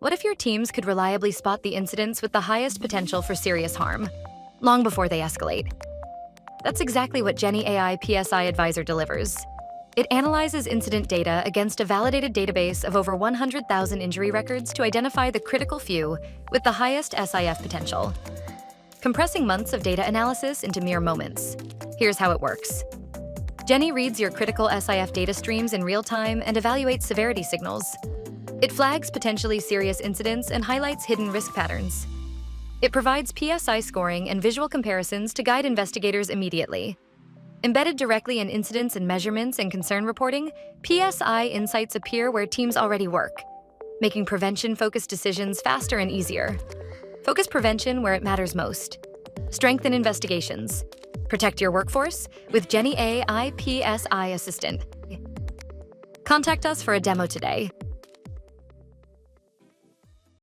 What if your teams could reliably spot the incidents with the highest potential for serious harm, long before they escalate? That's exactly what Genny AI PSI Advisor delivers. It analyzes incident data against a validated database of over 100,000 injury records to identify the critical few with the highest SIF potential, compressing months of data analysis into mere moments. Here's how it works. Genny reads your critical SIF data streams in real time and evaluates severity signals. It flags potentially serious incidents and highlights hidden risk patterns. It provides PSI scoring and visual comparisons to guide investigators immediately. Embedded directly in incidents and measurements and concern reporting, PSI insights appear where teams already work, making prevention-focused decisions faster and easier. Focus prevention where it matters most. Strengthen investigations. Protect your workforce with Genny AI PSI Assistant. Contact us for a demo today.